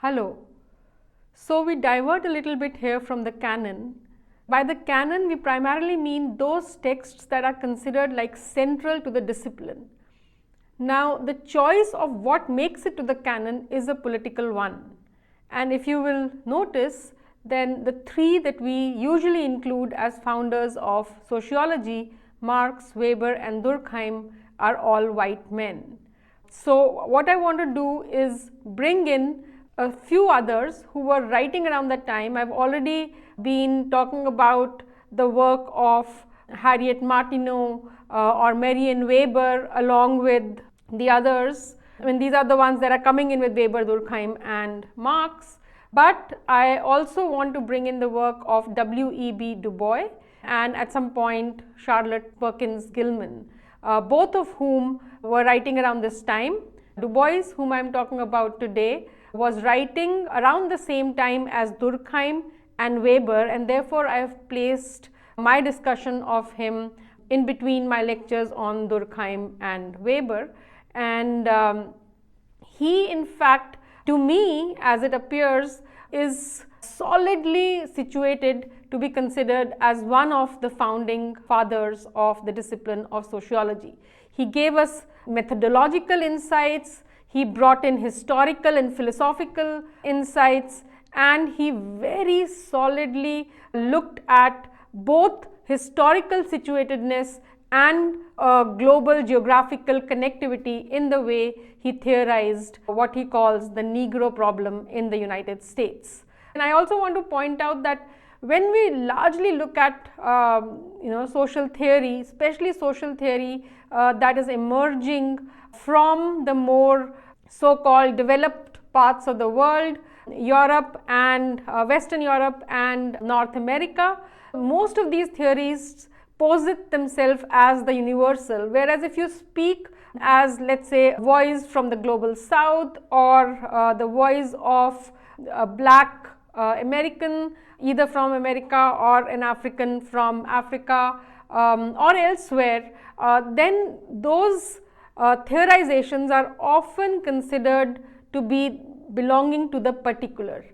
Hello. So we divert a little bit here from the canon. By the canon, we primarily mean those texts that are considered like central to the discipline. Now, the choice of what makes it to the canon is a political one. And if you will notice, then the three that we usually include as founders of sociology, Marx, Weber and Durkheim, are all white men. So what I want to do is bring in a few others who were writing around that time. I've already been talking about the work of Harriet Martineau or Marion Weber along with the others. I mean, these are the ones that are coming in with Weber, Durkheim and Marx. But I also want to bring in the work of W.E.B. Du Bois and at some point Charlotte Perkins Gilman, both of whom were writing around this time. Du Bois, whom I am talking about today, was writing around the same time as Durkheim and Weber, and therefore I have placed my discussion of him in between my lectures on Durkheim and Weber. And he, in fact, to me, as it appears, is solidly situated to be considered as one of the founding fathers of the discipline of sociology. He gave us methodological insights, he brought in historical and philosophical insights, and he very solidly looked at both historical situatedness and global geographical connectivity in the way he theorized what he calls the Negro problem in the United States. And I also want to point out that when we largely look at social theory, especially social theory that is emerging from the more so-called developed parts of the world, Europe and Western Europe and North America, most of these theories posit themselves as the universal, whereas if you speak as, let's say, voice from the global south or the voice of a black American, either from America or an African from Africa or elsewhere, then those theorizations are often considered to be belonging to the particular.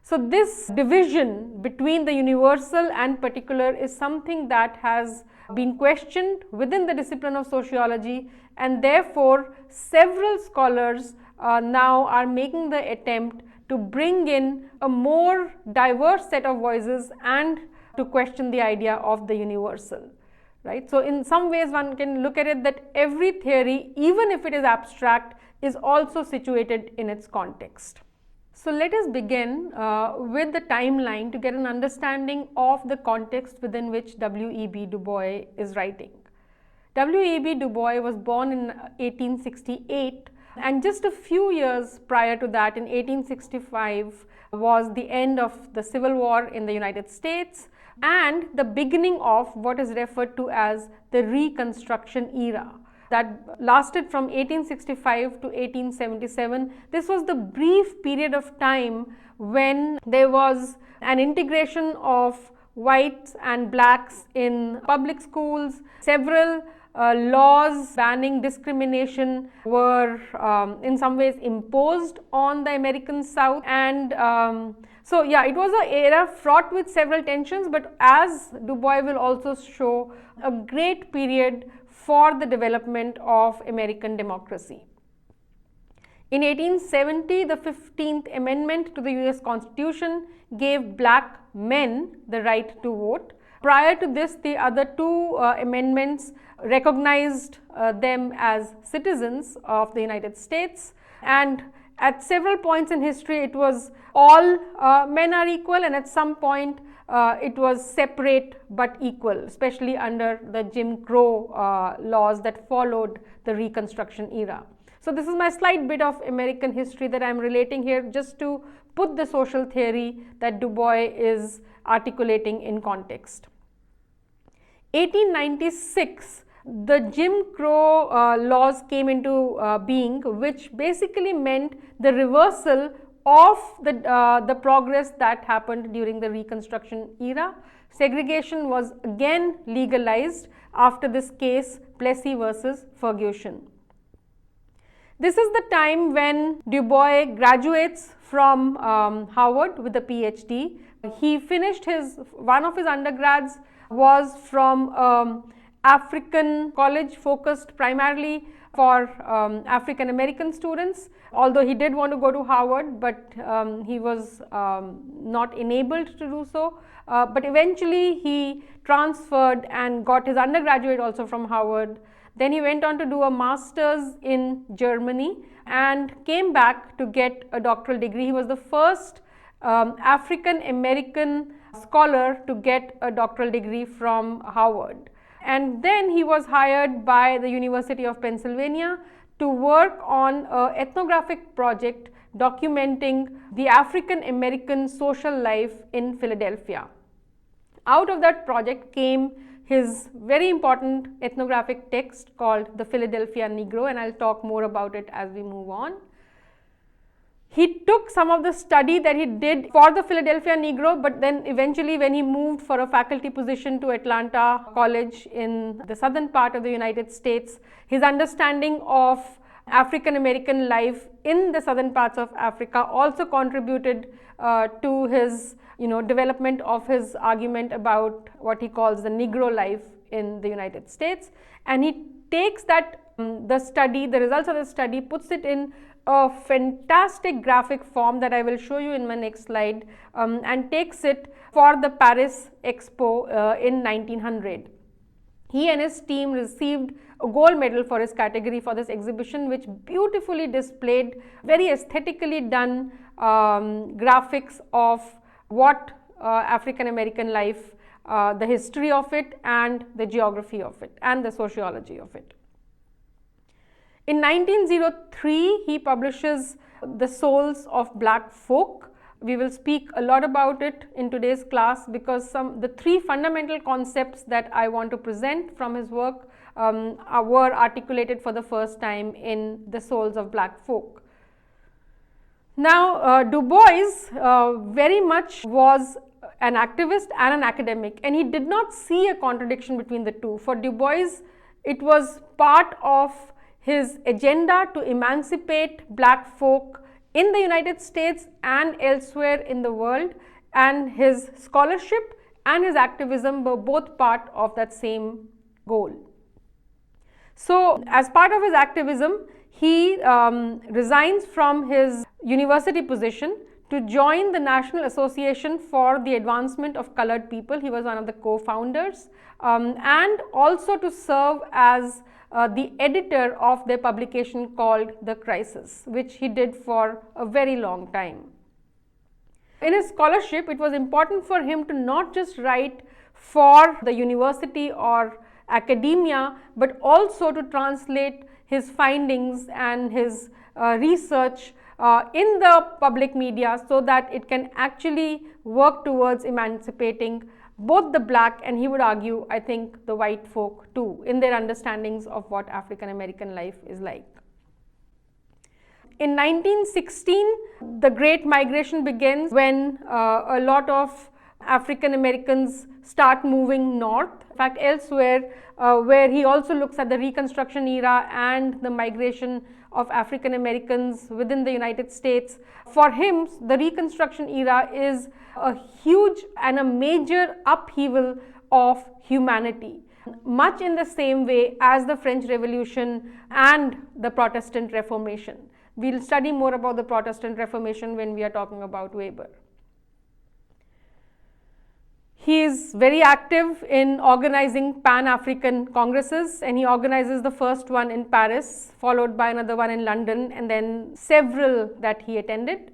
So this division between the universal and particular is something that has been questioned within the discipline of sociology, and therefore several scholars now are making the attempt to bring in a more diverse set of voices and to question the idea of the universal. Right? So in some ways one can look at it that every theory, even if it is abstract, is also situated in its context. So let us begin with the timeline to get an understanding of the context within which W.E.B. Du Bois is writing. W.E.B. Du Bois was born in 1868, and just a few years prior to that, in 1865, was the end of the Civil War in the United States and the beginning of what is referred to as the Reconstruction era. That lasted from 1865 to 1877. This was the brief period of time when there was an integration of whites and blacks in public schools. Several laws banning discrimination were in some ways imposed on the American South, and so yeah, it was an era fraught with several tensions, but as Du Bois will also show, a great period for the development of American democracy. In 1870, the 15th Amendment to the US Constitution gave black men the right to vote. Prior to this, the other two amendments recognized them as citizens of the United States, and at several points in history it was all men are equal, and at some point it was separate but equal, especially under the Jim Crow laws that followed the Reconstruction era. So this is my slight bit of American history that I am relating here, just to put the social theory that Du Bois is articulating in context. 1896, the Jim Crow laws came into being, which basically meant the reversal of the progress that happened during the Reconstruction era. Segregation was again legalized after this case, Plessy versus Ferguson. This is the time when Du Bois graduates from Harvard with a PhD. He finished one of his undergrads was from African college focused primarily for African American students, although he did want to go to Harvard, but he was not enabled to do so. But eventually he transferred and got his undergraduate also from Harvard. Then he went on to do a master's in Germany and came back to get a doctoral degree. He was the first African American scholar to get a doctoral degree from Harvard. And then he was hired by the University of Pennsylvania to work on an ethnographic project documenting the African American social life in Philadelphia. Out of that project came his very important ethnographic text called The Philadelphia Negro, and I'll talk more about it as we move on. He took some of the study that he did for the Philadelphia Negro, but then eventually when he moved for a faculty position to Atlanta College in the southern part of the United States, his understanding of African American life in the southern parts of Africa also contributed to his development of his argument about what he calls the Negro life in the United States. And he takes that the results of the study, puts it in a fantastic graphic form that I will show you in my next slide, and takes it for the Paris Expo in 1900. He and his team received a gold medal for his category for this exhibition, which beautifully displayed very aesthetically done graphics of what African American life, the history of it and the geography of it and the sociology of it. In 1903, he publishes The Souls of Black Folk. We will speak a lot about it in today's class because the three fundamental concepts that I want to present from his work were articulated for the first time in The Souls of Black Folk. Now, Du Bois very much was an activist and an academic, and he did not see a contradiction between the two. For Du Bois, it was part of his agenda to emancipate black folk in the United States and elsewhere in the world, and his scholarship and his activism were both part of that same goal. So, as part of his activism, he resigns from his university position to join the National Association for the Advancement of Colored People. He was one of the co-founders, and also to serve as the editor of their publication called The Crisis, which he did for a very long time. In his scholarship, it was important for him to not just write for the university or academia, but also to translate his findings and his research in the public media so that it can actually work towards emancipating both the black and, he would argue, I think, the white folk too, in their understandings of what African American life is like. In 1916, the Great Migration begins when a lot of African Americans start moving north. In fact, elsewhere, where he also looks at the Reconstruction era and the migration of African Americans within the United States. For him, the Reconstruction era is a huge and a major upheaval of humanity, much in the same way as the French Revolution and the Protestant Reformation. We will study more about the Protestant Reformation when we are talking about Weber. He is very active in organizing Pan-African congresses, and he organizes the first one in Paris, followed by another one in London, and then several that he attended.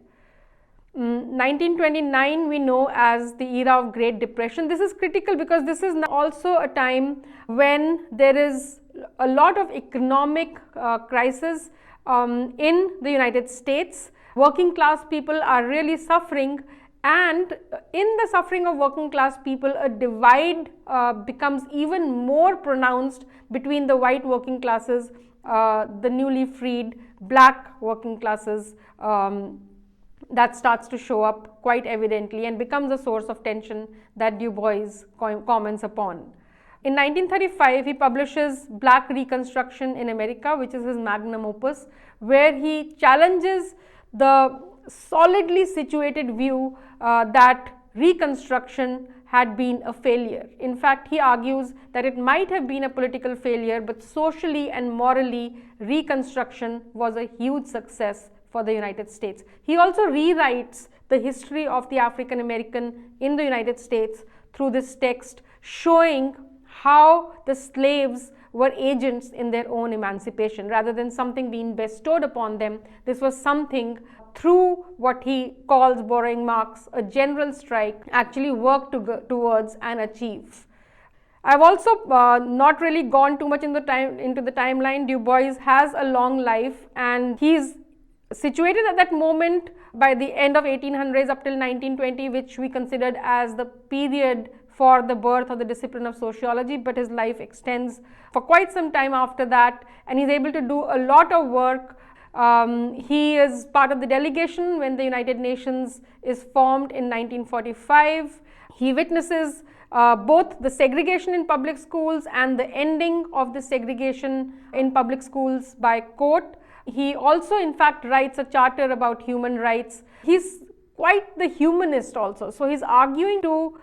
1929 we know as the era of Great Depression. This is critical because this is also a time when there is a lot of economic crisis in the United States. Working class people are really suffering, and in the suffering of working class people, a divide becomes even more pronounced between the white working classes, the newly freed black working classes. That starts to show up quite evidently and becomes a source of tension that Du Bois comments upon. In 1935, he publishes Black Reconstruction in America, which is his magnum opus, where he challenges the solidly situated view that Reconstruction had been a failure. In fact, he argues that it might have been a political failure, but socially and morally, Reconstruction was a huge success for the United States. He also rewrites the history of the African American in the United States through this text, showing how the slaves were agents in their own emancipation. Rather than something being bestowed upon them, this was something through what he calls, borrowing marks, a general strike, actually worked towards and achieve. I've also not really gone too much into the timeline. Du Bois has a long life, and he's situated at that moment by the end of 1800s up till 1920, which we considered as the period for the birth of the discipline of sociology, but his life extends for quite some time after that, and he's able to do a lot of work. He is part of the delegation when the United Nations is formed in 1945. He witnesses both the segregation in public schools and the ending of the segregation in public schools by court. He also, in fact, writes a charter about human rights. He's quite the humanist also. So he's arguing to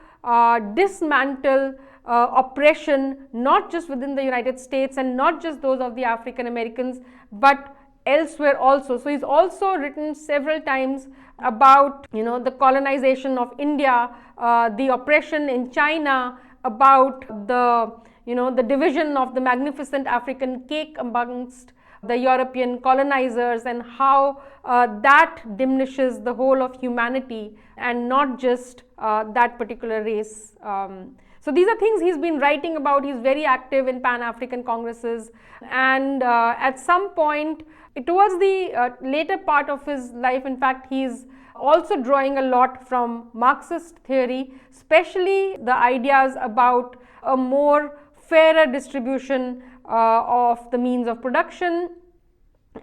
dismantle oppression, not just within the United States and not just those of the African Americans, but elsewhere also. So he's also written several times about, the colonization of India, the oppression in China, about the, the division of the magnificent African cake amongst the European colonizers, and how that diminishes the whole of humanity and not just that particular race. So these are things he's been writing about. He's very active in Pan-African congresses, and at some point towards the later part of his life, in fact, he's also drawing a lot from Marxist theory, especially the ideas about a more fairer distribution of the means of production,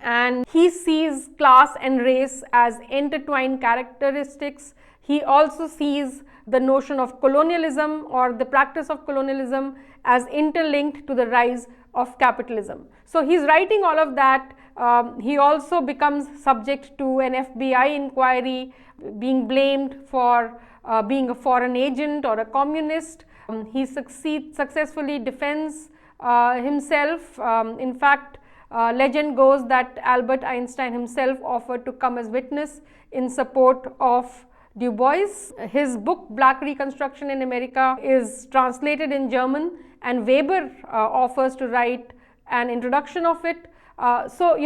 and he sees class and race as intertwined characteristics. He also sees the notion of colonialism or the practice of colonialism as interlinked to the rise of capitalism. So he's writing all of that. He also becomes subject to an FBI inquiry, being blamed for being a foreign agent or a communist. He successfully defends himself. In fact, legend goes that Albert Einstein himself offered to come as witness in support of Du Bois. His book Black Reconstruction in America is translated in German, and Weber offers to write an introduction of it. So,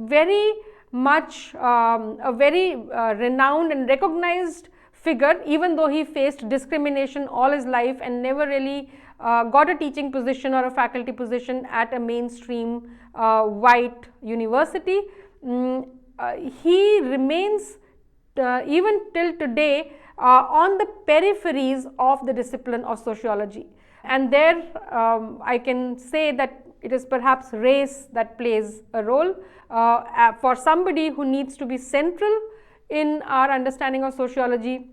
very much a very renowned and recognized figure, even though he faced discrimination all his life and never really got a teaching position or a faculty position at a mainstream white university. He remains even till today on the peripheries of the discipline of sociology, and there I can say that it is perhaps race that plays a role for somebody who needs to be central in our understanding of sociology,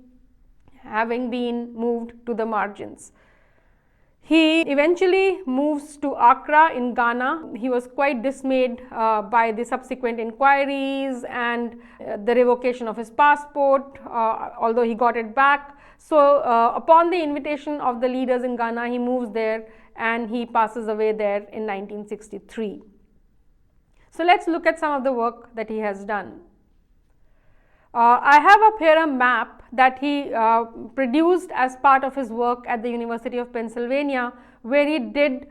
having been moved to the margins. He eventually moves to Accra in Ghana. He was quite dismayed by the subsequent inquiries and the revocation of his passport, although he got it back. So upon the invitation of the leaders in Ghana, he moves there and he passes away there in 1963. So let's look at some of the work that he has done. I have up here a map that he produced as part of his work at the University of Pennsylvania, where he did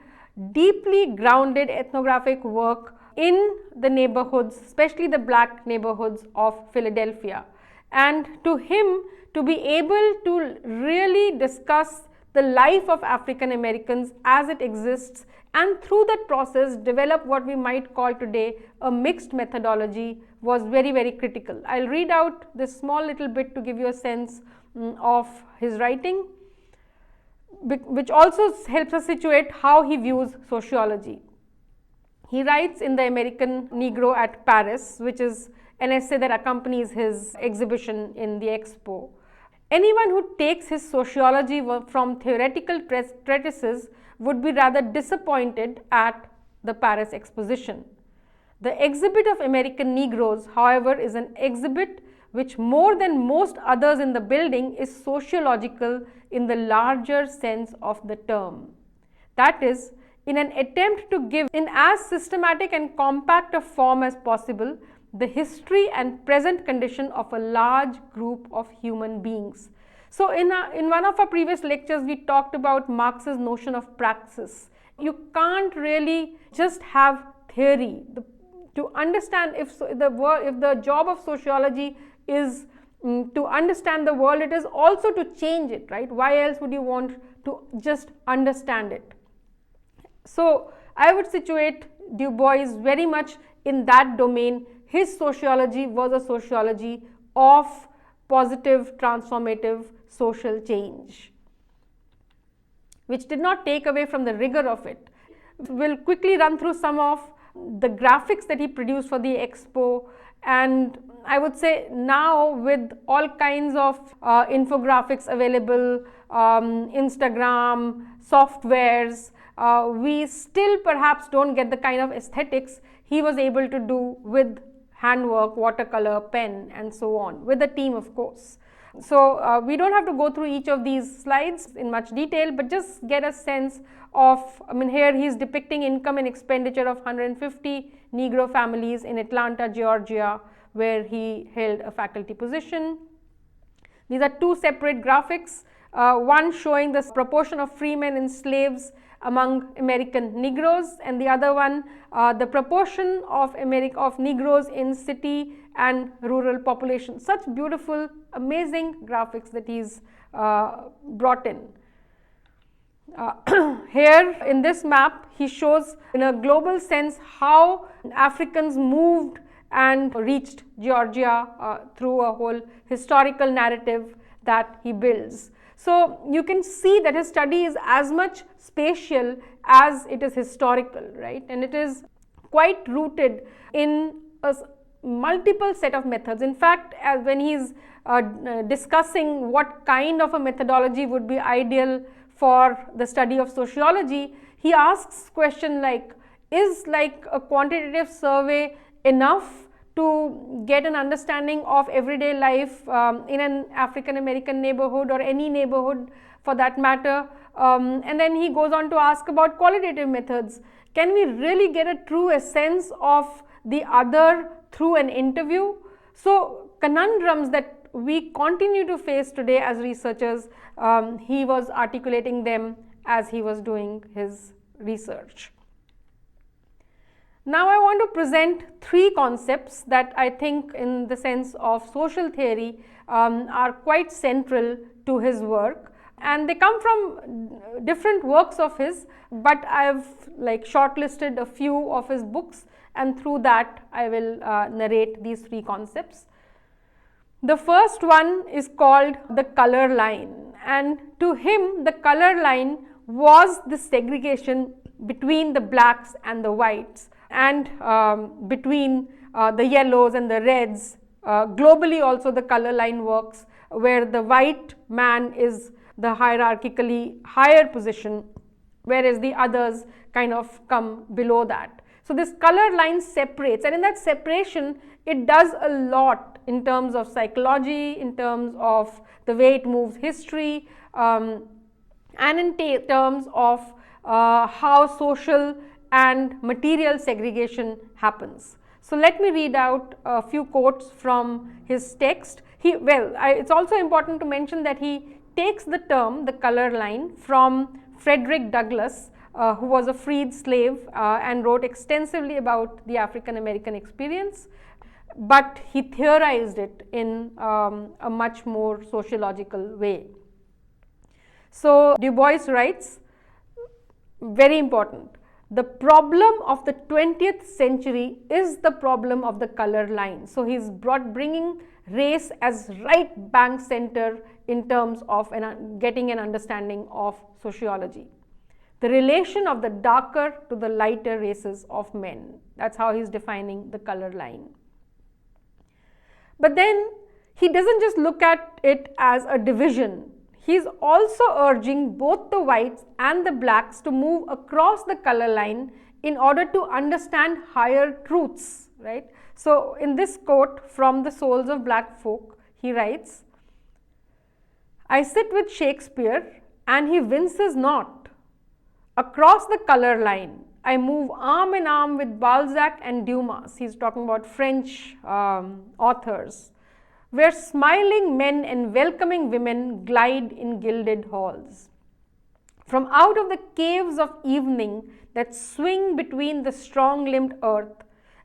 deeply grounded ethnographic work in the neighborhoods, especially the black neighborhoods of Philadelphia. And to him, to be able to really discuss the life of African Americans as it exists, and through that process develop what we might call today a mixed methodology, was very, very critical. I'll read out this small little bit to give you a sense of his writing, which also helps us situate how he views sociology. He writes in The American Negro at Paris, which is an essay that accompanies his exhibition in the Expo. Anyone who takes his sociology from theoretical treatises would be rather disappointed at the Paris exposition. The exhibit of American Negroes, however, is an exhibit which more than most others in the building is sociological in the larger sense of the term. That is, in an attempt to give in as systematic and compact a form as possible the history and present condition of a large group of human beings. So in one of our previous lectures, we talked about Marx's notion of praxis. You can't really just have theory. To understand if the job of sociology is to understand the world, it is also to change it, right? Why else would you want to just understand it? So I would situate Du Bois very much in that domain. His sociology was a sociology of positive, transformative social change, which did not take away from the rigor of it. We'll quickly run through some of the graphics that he produced for the expo, and I would say now with all kinds of infographics available, Instagram, softwares, we still perhaps don't get the kind of aesthetics he was able to do with handwork, watercolor, pen, and so on, with a team, of course. So we don't have to go through each of these slides in much detail, but just get a sense of, here he is depicting income and expenditure of 150 Negro families in Atlanta, Georgia, where he held a faculty position. These are two separate graphics, one showing the proportion of free men and slaves among American Negroes, and the other one the proportion of Negroes in city and rural population. Such beautiful, amazing graphics that he's brought in. Here in this map, he shows in a global sense how Africans moved and reached Georgia through a whole historical narrative that he builds. So you can see that his study is as much spatial as it is historical, right? And it is quite rooted in a multiple set of methods. In fact, when he's discussing what kind of a methodology would be ideal for the study of sociology, he asks question like, is like a quantitative survey enough to get an understanding of everyday life in an African American neighborhood or any neighborhood for that matter? And then he goes on to ask about qualitative methods. Can we really get a true sense of the other through an interview? So conundrums that we continue to face today as researchers, he was articulating them as he was doing his research. Now I want to present three concepts that I think in the sense of social theory are quite central to his work, and they come from different works of his, but I've shortlisted a few of his books, and through that I will narrate these three concepts. The first one is called the color line, and to him the color line was the segregation between the blacks and the whites, and between the yellows and the reds. Globally also the color line works, where the white man is the hierarchically higher position, whereas the others kind of come below that. So this color line separates, and in that separation it does a lot in terms of psychology, in terms of the way it moves history, and in terms of how social and material segregation happens. So let me read out a few quotes from his text. It's also important to mention that he takes the term, the color line, from Frederick Douglass, who was a freed slave and wrote extensively about the African American experience, but he theorized it in a much more sociological way. So Du Bois writes, very important, the problem of the 20th century is the problem of the color line. So he's bringing race as right bank center in terms of getting an understanding of sociology. The relation of the darker to the lighter races of men. That's how he's defining the color line. But then he doesn't just look at it as a division. He's also urging both the whites and the blacks to move across the color line in order to understand higher truths, right? So in this quote from The Souls of Black Folk, he writes, I sit with Shakespeare and he winces not. Across the colour line, I move arm in arm with Balzac and Dumas, he's talking about French authors, where smiling men and welcoming women glide in gilded halls. From out of the caves of evening that swing between the strong-limbed earth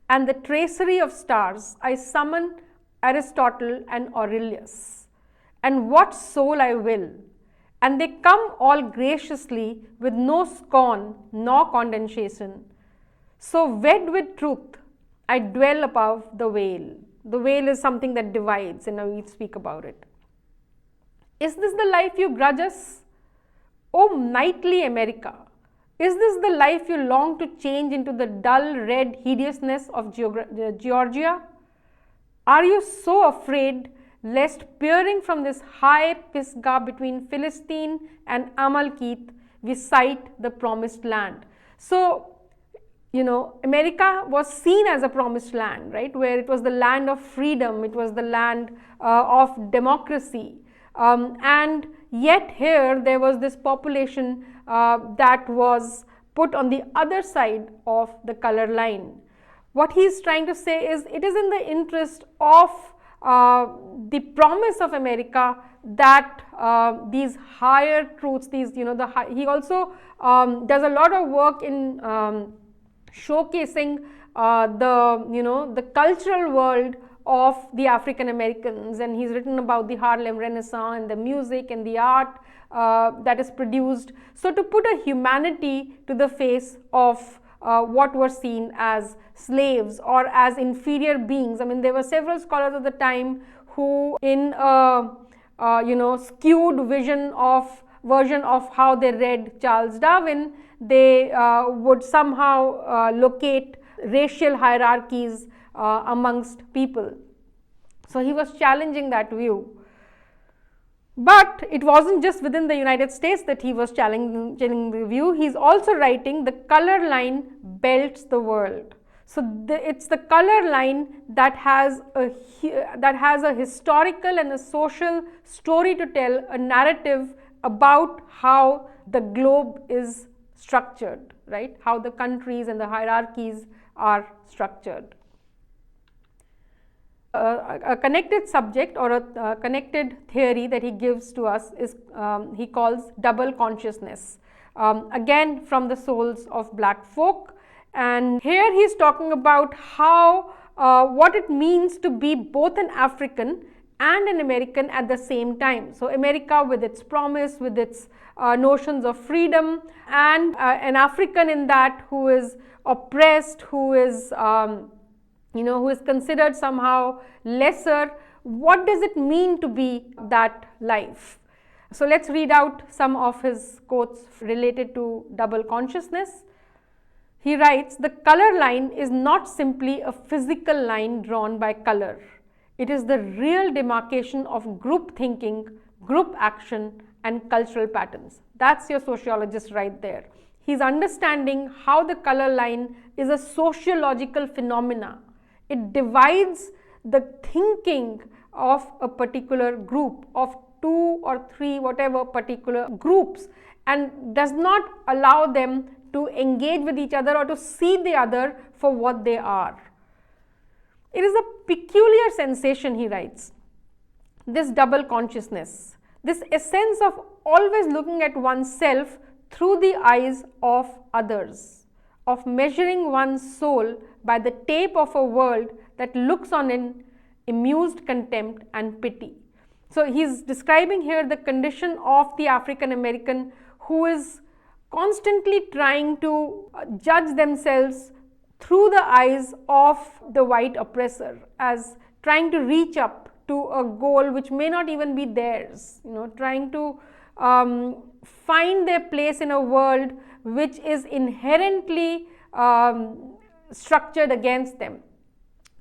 and the tracery of stars, I summon Aristotle and Aurelius, and what soul I will, and they come all graciously with no scorn nor condescension. So wed with truth, I dwell above the veil. The veil is something that divides, and we speak about it. Is this the life you grudge us? O knightly America, is this the life you long to change into the dull red hideousness of Georgia? Are you so afraid lest peering from this high Pisgah between Philistine and Amalekite, we sight the promised land? So, America was seen as a promised land, right, where it was the land of freedom, it was the land of democracy, and yet here there was this population that was put on the other side of the color line. What he's trying to say is it is in the interest of the promise of America that these higher truths, he also does a lot of work in showcasing the cultural world of the African Americans, and he's written about the Harlem Renaissance and the music and the art that is produced. So to put a humanity to the face of what were seen as slaves or as inferior beings. I mean, there were several scholars of the time who, in a skewed version of how they read Charles Darwin, they would somehow locate racial hierarchies amongst people. So he was challenging that view. But it wasn't just within the United States that he was challenging the view. He's also writing, the color line belts the world. So it's the color line that has a historical and a social story to tell, a narrative about how the globe is structured, right? How the countries and the hierarchies are structured. A connected subject or a connected theory that he gives to us is he calls double consciousness, again from The Souls of Black Folk, and here he is talking about how what it means to be both an African and an American at the same time. So America with its promise, with its notions of freedom, and an African in that who is oppressed, who is who is considered somehow lesser. What does it mean to be that life? So let's read out some of his quotes related to double consciousness. He writes, the color line is not simply a physical line drawn by color. It is the real demarcation of group thinking, group action, and cultural patterns. That's your sociologist right there. He's understanding how the color line is a sociological phenomena. It divides the thinking of a particular group, of 2 or 3 whatever particular groups, and does not allow them to engage with each other or to see the other for what they are. It is a peculiar sensation, he writes, this double consciousness, this essence of always looking at oneself through the eyes of others, of measuring one's soul by the tape of a world that looks on in amused contempt and pity. So he's describing here the condition of the African American who is constantly trying to judge themselves through the eyes of the white oppressor, as trying to reach up to a goal which may not even be theirs, trying to find their place in a world which is inherently structured against them.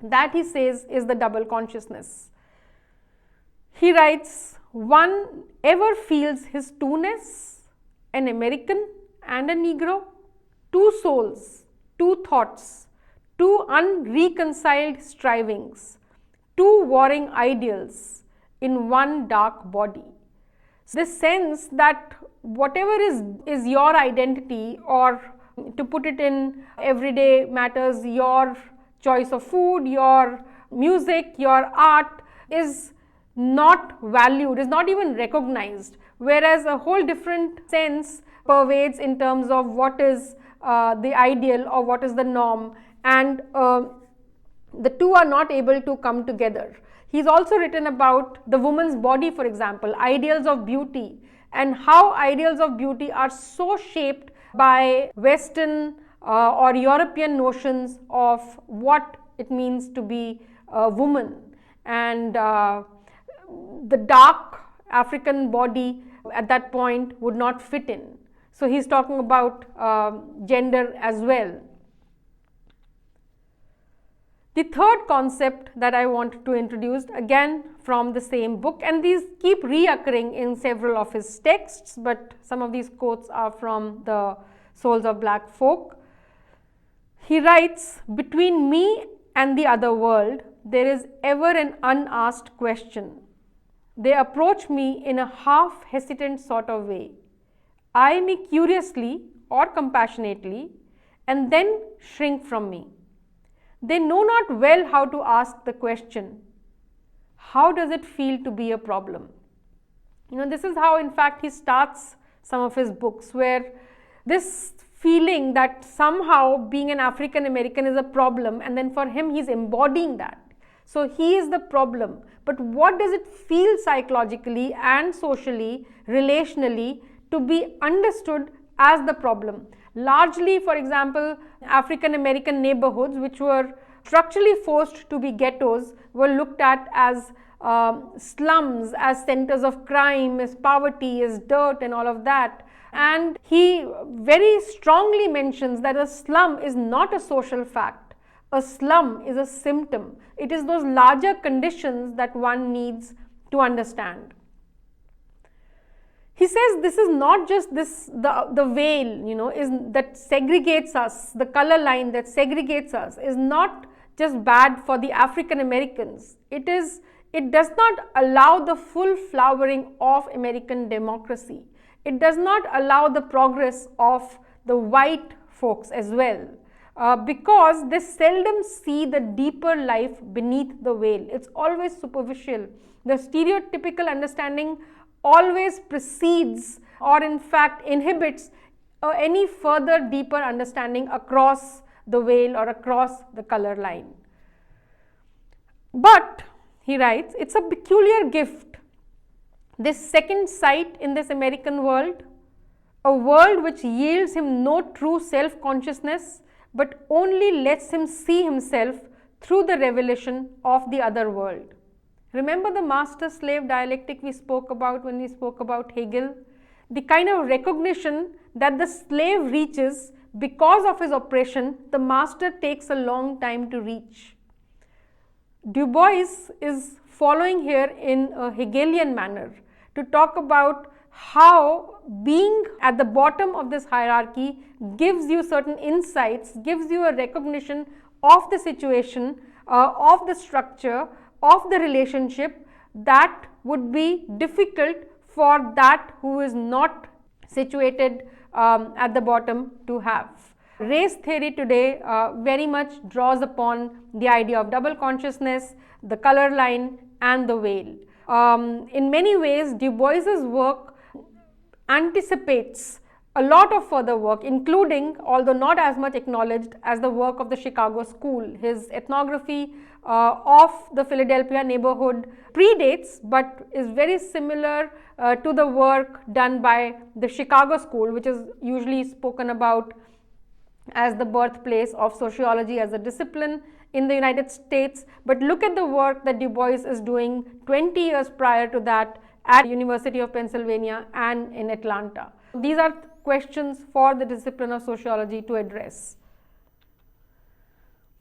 That, he says, is the double consciousness. He writes, one ever feels his two-ness, an American and a Negro, 2 souls, 2 thoughts, two unreconciled strivings, two warring ideals in one dark body. This sense that whatever is your identity, or to put it in everyday matters, your choice of food, your music, your art, is not valued, is not even recognized, whereas a whole different sense pervades in terms of what is the ideal or what is the norm, and the two are not able to come together. He's also written about the woman's body, for example, ideals of beauty, and how ideals of beauty are so shaped by Western or European notions of what it means to be a woman, and the dark African body at that point would not fit in. So he's talking about gender as well. The third concept that I want to introduce, again from the same book, and these keep reoccurring in several of his texts, but some of these quotes are from the Souls of Black Folk. He writes, "Between me and the other world, there is ever an unasked question. They approach me in a half hesitant sort of way, eye me curiously or compassionately, and then shrink from me. They know not well how to ask the question, how does it feel to be a problem?" This is how in fact he starts some of his books, where this feeling that somehow being an African American is a problem, and then for him he's embodying that. So he is the problem, but what does it feel psychologically and socially, relationally, to be understood as the problem? Largely, for example, African American neighborhoods, which were structurally forced to be ghettos, were looked at as slums, as centers of crime, as poverty, as dirt and all of that. And he very strongly mentions that a slum is not a social fact. A slum is a symptom. It is those larger conditions that one needs to understand. He says this is not just the veil, is that segregates us, the color line that segregates us is not just bad for the African Americans. It does not allow the full flowering of American democracy. It does not allow the progress of the white folks as well, because they seldom see the deeper life beneath the veil. It's always superficial. The stereotypical understanding always precedes, or in fact inhibits, any further deeper understanding across the veil or across the color line. But, he writes, it's a peculiar gift, this second sight in this American world, a world which yields him no true self-consciousness, but only lets him see himself through the revelation of the other world. Remember the master-slave dialectic we spoke about when we spoke about Hegel? The kind of recognition that the slave reaches because of his oppression, the master takes a long time to reach. Du Bois is following here in a Hegelian manner to talk about how being at the bottom of this hierarchy gives you certain insights, gives you a recognition of the situation, of the structure, of the relationship that would be difficult for that who is not situated at the bottom to have. Race theory today very much draws upon the idea of double consciousness, the color line and the veil. In many ways, Du Bois's work anticipates a lot of further work, including, although not as much acknowledged, as the work of the Chicago School. His ethnography of the Philadelphia neighborhood predates, but is very similar to the work done by the Chicago School, which is usually spoken about as the birthplace of sociology as a discipline in the United States. But look at the work that Du Bois is doing 20 years prior to that at University of Pennsylvania and in Atlanta. These are questions for the discipline of sociology to address.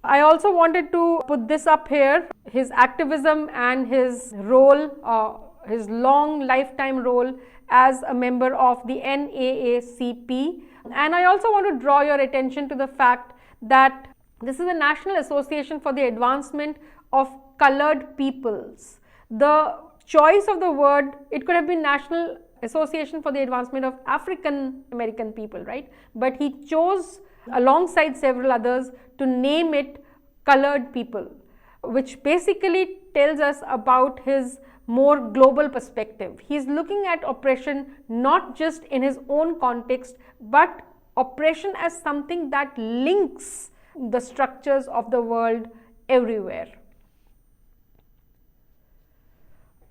I also wanted to put this up here, his activism and his role, his long lifetime role as a member of the NAACP. And I also want to draw your attention to the fact that This is the National Association for the Advancement of Colored Peoples. The choice of the word, it could have been National Association for the Advancement of African American People, right? But he chose, alongside several others, to name it Colored People, which basically tells us about his more global perspective. He's looking at oppression not just in his own context, but oppression as something that links the structures of the world everywhere.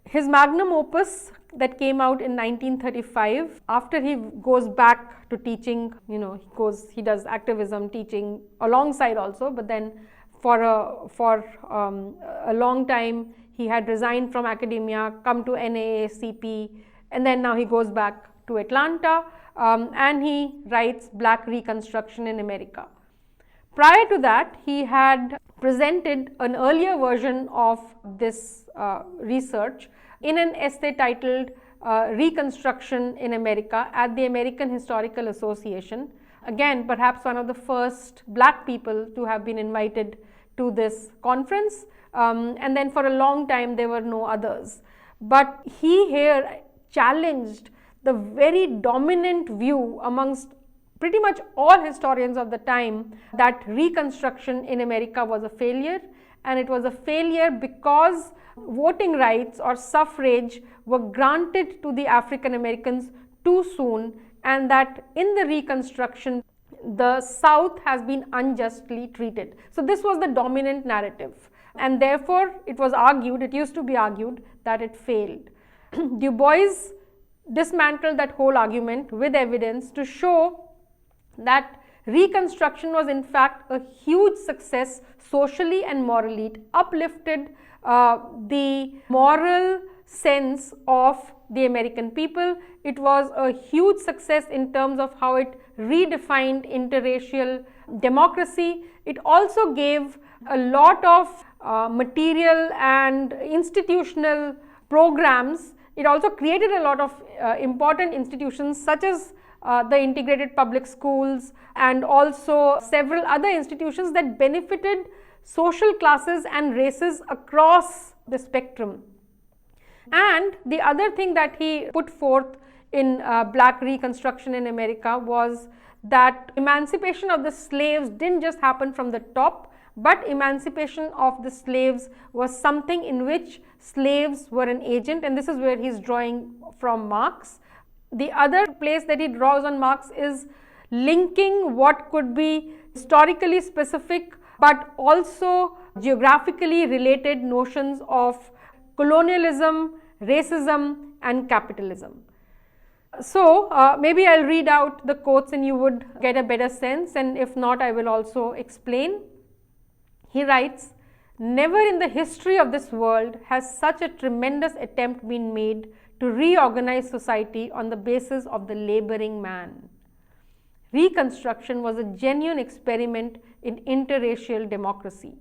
His magnum opus that came out in 1935, after he goes back to teaching, he does activism, teaching alongside also, but then for a long time he had resigned from academia, come to NAACP, and then now he goes back to Atlanta, and he writes Black Reconstruction in America. Prior to that, he had presented an earlier version of this research in an essay titled Reconstruction in America at the American Historical Association. Again, perhaps one of the first black people to have been invited to this conference, and then for a long time there were no others. But he here challenged the very dominant view amongst pretty much all historians of the time that Reconstruction in America was a failure, and it was a failure because voting rights or suffrage were granted to the African Americans too soon, and that in the Reconstruction the South has been unjustly treated. So this was the dominant narrative, and therefore it was argued, it used to be argued, that it failed. Du Bois dismantled that whole argument with evidence to show that Reconstruction was in fact a huge success socially and morally. It uplifted the moral sense of the American people. It was a huge success in terms of how it redefined interracial democracy. It also gave a lot of material and institutional programs. It also created a lot of important institutions such as the integrated public schools and also several other institutions that benefited social classes and races across the spectrum. And the other thing that he put forth in Black Reconstruction in America was that emancipation of the slaves didn't just happen from the top, but emancipation of the slaves was something in which slaves were an agent, and this is where he's drawing from Marx. The other place that he draws on Marx is linking what could be historically specific but also geographically related notions of colonialism, racism, and capitalism. So maybe I'll read out the quotes and you would get a better sense, and if not, I will also explain. He writes, "Never in the history of this world has such a tremendous attempt been made to reorganize society on the basis of the laboring man. Reconstruction was a genuine experiment in interracial democracy,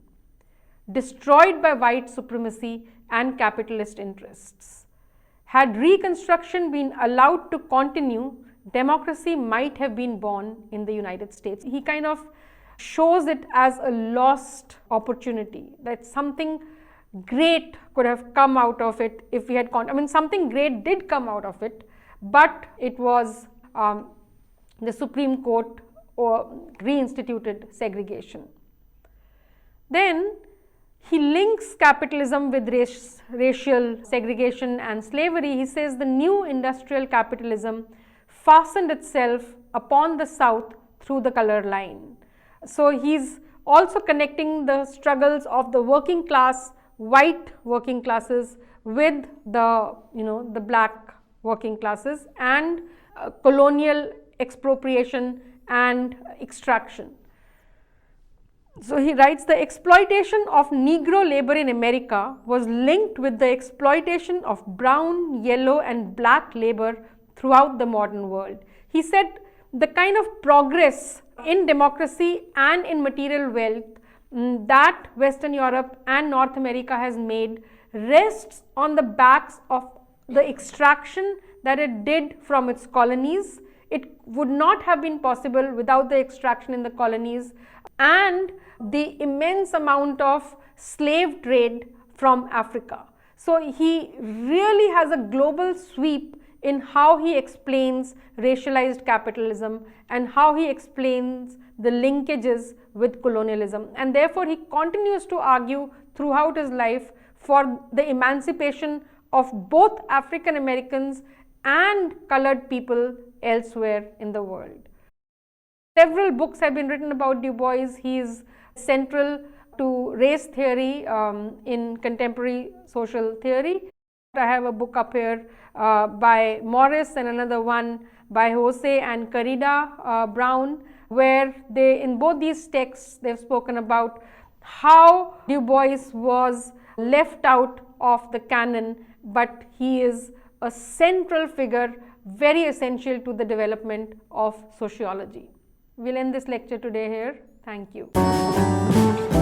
destroyed by white supremacy and capitalist interests. Had Reconstruction been allowed to continue, democracy might have been born in the United States." He kind of shows it as a lost opportunity, that something great could have come out of it if we had something great did come out of it, but it was the Supreme Court reinstituted segregation. Then he links capitalism with racial segregation and slavery. He says the new industrial capitalism fastened itself upon the South through the color line. So he's also connecting the struggles of the working class, white working classes, with the black working classes and colonial expropriation and extraction. So he writes, the exploitation of Negro labor in America was linked with the exploitation of brown, yellow and black labor throughout the modern world. He said the kind of progress in democracy and in material wealth that Western Europe and North America has made rests on the backs of the extraction that it did from its colonies. It would not have been possible without the extraction in the colonies and the immense amount of slave trade from Africa. So he really has a global sweep in how he explains racialized capitalism and how he explains the linkages with colonialism, and therefore he continues to argue throughout his life for the emancipation of both African Americans and colored people elsewhere in the world. Several books have been written about Du Bois. He is central to race theory in contemporary social theory. I have a book up here by Morris and another one by Jose and Carida Brown, where they, in both these texts, they've spoken about how Du Bois was left out of the canon, but he is a central figure, very essential to the development of sociology. We'll end this lecture today here. Thank you.